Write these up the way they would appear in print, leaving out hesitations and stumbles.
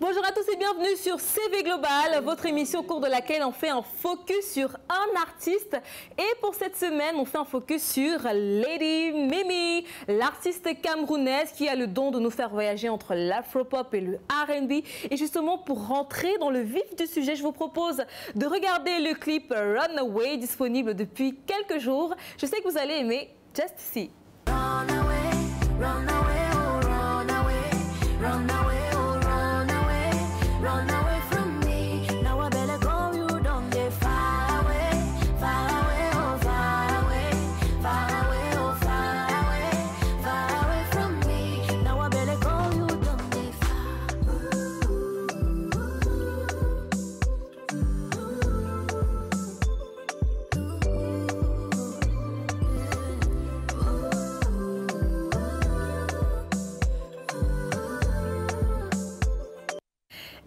Bonjour à tous et bienvenue sur CV Global, votre émission au cours de laquelle on fait un focus sur un artiste. Et pour cette semaine, on fait un focus sur Lady Mimi, l'artiste camerounaise qui a le don de nous faire voyager entre l'afropop et le R&B. Et justement, pour rentrer dans le vif du sujet, je vous propose de regarder le clip Runaway, disponible depuis quelques jours. Je sais que vous allez aimer. Just see. Runaway, runaway, oh runaway, runaway, oh runaway, runaway from me. Now I better go, you don't get far away, oh far away, oh far away from me. Now I better go, you don't get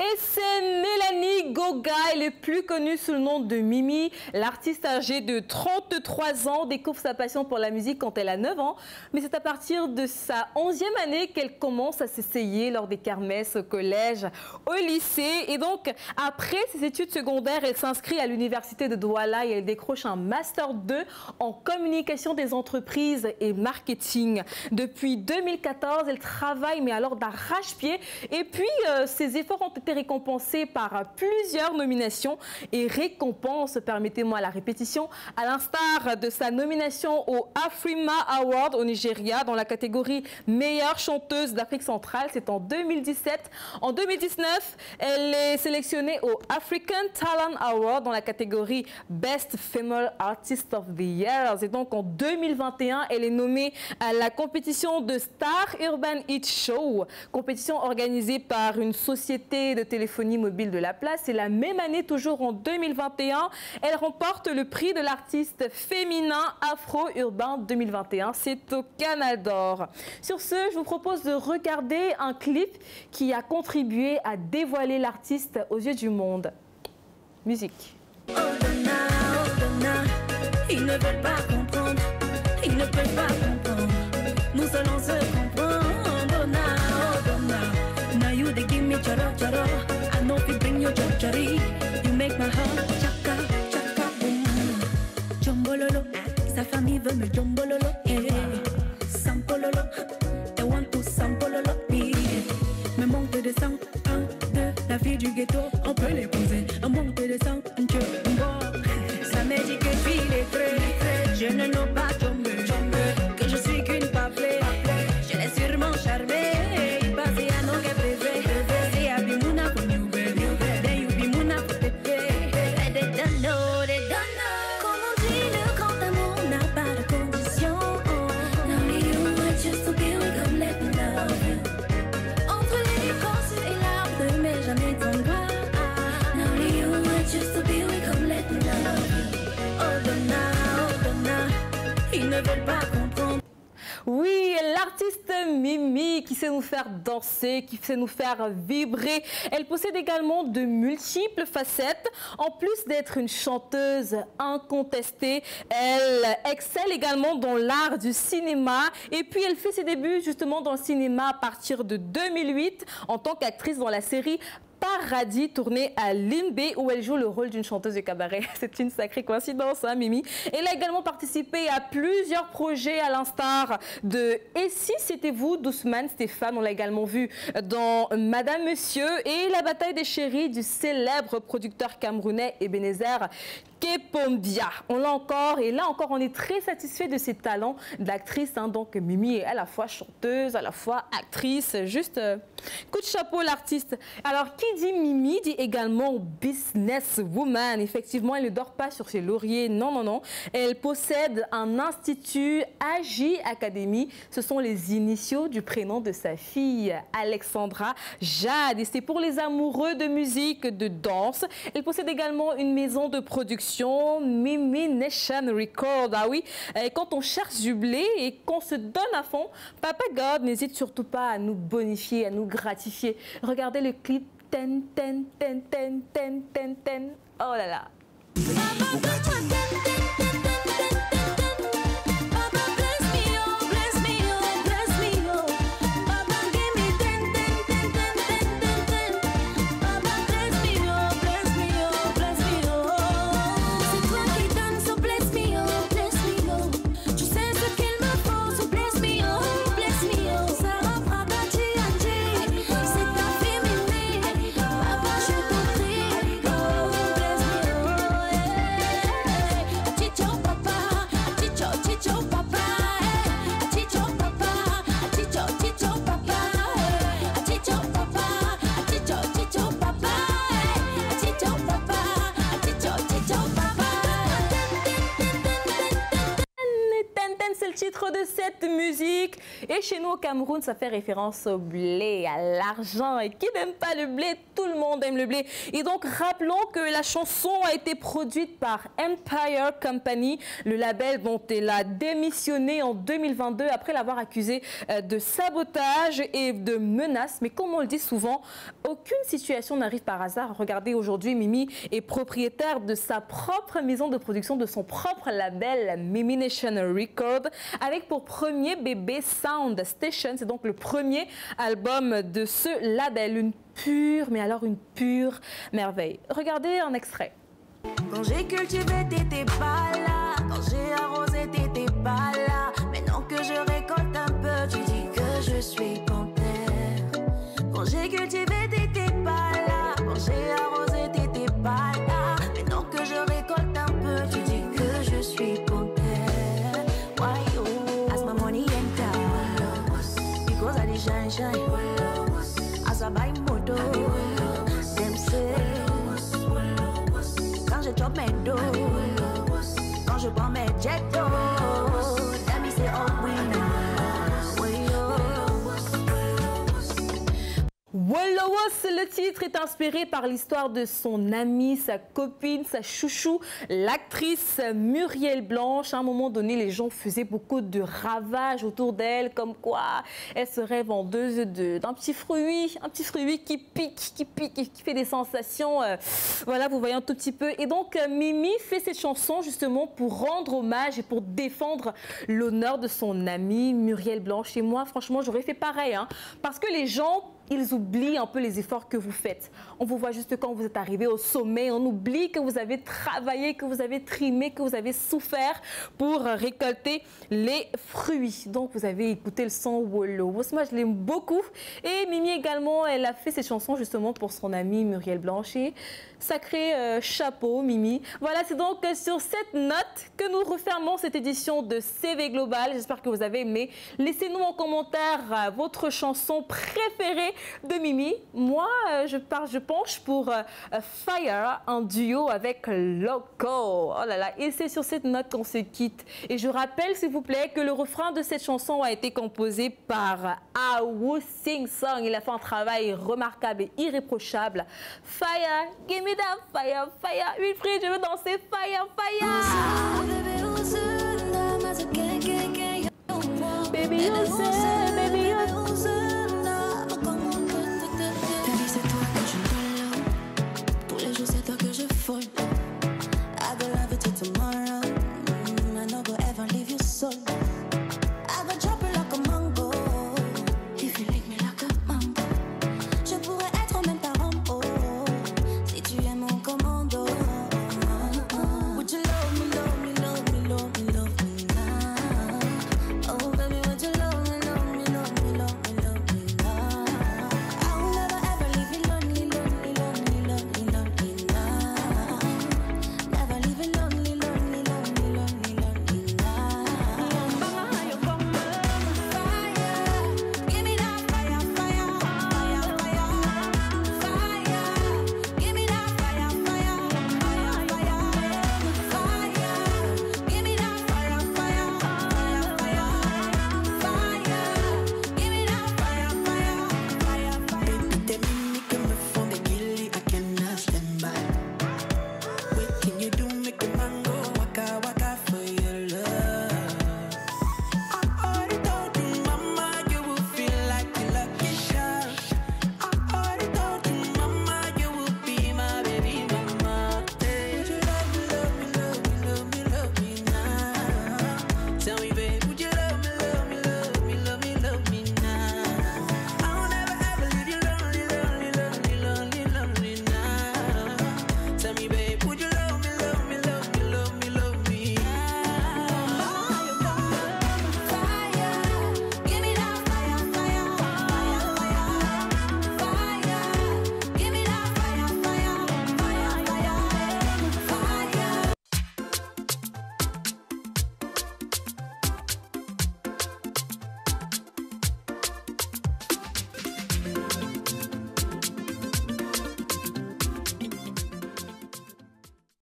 Et c'est Mélanie Goga, elle est plus connue sous le nom de Mimi. L'artiste âgée de 33 ans découvre sa passion pour la musique quand elle a 9 ans. Mais c'est à partir de sa 11e année qu'elle commence à s'essayer lors des kermesses au collège, au lycée. Et donc, après ses études secondaires, elle s'inscrit à l'université de Douala et elle décroche un Master 2 en communication des entreprises et marketing. Depuis 2014, elle travaille, mais alors d'arrache-pied. Et puis, ses efforts ont été récompensés par plusieurs nominations et récompenses, permettez-moi la répétition, à l'instar de sa nomination au Afrima Award au Nigeria dans la catégorie meilleure chanteuse d'Afrique centrale, c'est en 2017. En 2019, elle est sélectionnée au African Talent Award dans la catégorie Best Female Artist of the Year. Et donc en 2021, elle est nommée à la compétition de Star Urban Hit Show, compétition organisée par une société de téléphonie mobile de la place. Et la même année, toujours en 2021, elle remporte le prix de l'artiste féminin afro-urbain 2021. C'est au Canada. Sur ce, je vous propose de regarder un clip qui a contribué à dévoiler l'artiste aux yeux du monde. Musique. Oh Donna, ils ne veulent pas comprendre, ils ne peuvent pas comprendre. Nous allons se comprendre. Donna, oh Donna, now you they give me charo charo. I know if you bring your chari, you make my heart chaka chaka boom. Jombololo, sa famille veut me jombololo, sampololo, they want to sampololo me. Me monte de sang, un, deux, la fille du ghetto, on peut l'épouser. Un monte de sang, un dieu, un bon. Ça me dit que je suis les frais, je ne n'ai pas tombé, que je suis qu'une paplée. Je l'ai sûrement charmé, il passait à nos gars bébés. Et à Bimouna pour nous bébé, then you Bimouna pour bébé. They don't know, they don't know. Comme on dit, le grand amour n'a pas de condition. Now you want just to be with them, let me love you. Entre les grosses et l'arbre, mais jamais ton doigt. Now you want just to be with them, let me love you. Oh Donna, ils ne veulent pas comprendre. Oui, l'artiste Mimi qui sait nous faire danser, qui sait nous faire vibrer. Elle possède également de multiples facettes. En plus d'être une chanteuse incontestée, elle excelle également dans l'art du cinéma. Et puis elle fait ses débuts justement dans le cinéma à partir de 2008 en tant qu'actrice dans la série Paradis, tournée à Limbé, où elle joue le rôle d'une chanteuse de cabaret. C'est une sacrée coïncidence, hein, Mimi. Elle a également participé à plusieurs projets, à l'instar de Et si c'était vous, d'Ousmane Stéphane. On l'a également vu dans Madame Monsieur et La bataille des chéris du célèbre producteur camerounais Ebenezer Kepombia. On l'a encore, et là encore, on est très satisfait de ses talents d'actrice. Hein. Donc Mimi est à la fois chanteuse, à la fois actrice. Juste coup de chapeau, l'artiste. Alors, qui dit Mimi dit également businesswoman. Effectivement, elle ne dort pas sur ses lauriers. Non, non, non. Elle possède un institut AJ Academy. Ce sont les initiaux du prénom de sa fille, Alexandra Jade. Et c'est pour les amoureux de musique, de danse. Elle possède également une maison de production, Mimi Nation Record. Ah oui, et quand on cherche du blé et qu'on se donne à fond, Papa God n'hésite surtout pas à nous bonifier, à nous gratifier. Regardez le clip. Ten, ten, ten, ten, ten, ten, ten. Oh là là. cette musique. Et chez nous au Cameroun, ça fait référence au blé, à l'argent. Et qui n'aime pas le blé? Tout le monde aime le blé. Et donc, rappelons que la chanson a été produite par Empire Company, le label dont elle a démissionné en 2022 après l'avoir accusé de sabotage et de menaces. Mais comme on le dit souvent, aucune situation n'arrive par hasard. Regardez, aujourd'hui, Mimi est propriétaire de sa propre maison de production, de son propre label Mimi Nation Record, avec pour premier bébé Sound Station. C'est donc le premier album de ce label. Une pure, mais alors une pure merveille. Regardez un extrait. Quand j'ai cultivé, t'étais pas là. Quand j'ai arrosé, t'étais pas là. Maintenant que je récolte un peu, tu dis que je suis panthère. Quand j'ai cultivé, t'étais pas là. Quand j'ai arrosé, t'étais pas là. Maintenant que je récolte un peu, tu dis que je suis panthère. Why you? As my money enter, because I dey shine. As I buy moto, them say. Quand je chope mes dos, quand je prends mes jettos, let me say oh oui, Wolowos, le titre est inspiré par l'histoire de son amie, sa copine, sa chouchou, l'actrice Muriel Blanche. À un moment donné, les gens faisaient beaucoup de ravages autour d'elle, comme quoi elle serait vendeuse d'un petit fruit qui pique, et qui fait des sensations. Voilà, vous voyez un tout petit peu. Et donc, Mimi fait cette chanson justement pour rendre hommage et pour défendre l'honneur de son amie Muriel Blanche. Et moi, franchement, j'aurais fait pareil, hein, parce que les gens, ils oublient un peu les efforts que vous faites. On vous voit juste quand vous êtes arrivé au sommet. On oublie que vous avez travaillé, que vous avez trimé, que vous avez souffert pour récolter les fruits. Donc, vous avez écouté le son Wolowos. Moi, je l'aime beaucoup. Et Mimi également, elle a fait cette chanson justement pour son amie Muriel Blanche. Et sacré chapeau, Mimi. Voilà, c'est donc sur cette note que nous refermons cette édition de CV Global. J'espère que vous avez aimé. Laissez-nous en commentaire votre chanson préférée de Mimi. Moi, je penche pour Fire, un duo avec Loco. Oh là là, et c'est sur cette note qu'on se quitte. Et je rappelle, s'il vous plaît, que le refrain de cette chanson a été composé par Awu Sing Song. Il a fait un travail remarquable et irréprochable. Fire, give me that fire, fire. Wilfried, je veux danser fire, fire. Baby, you say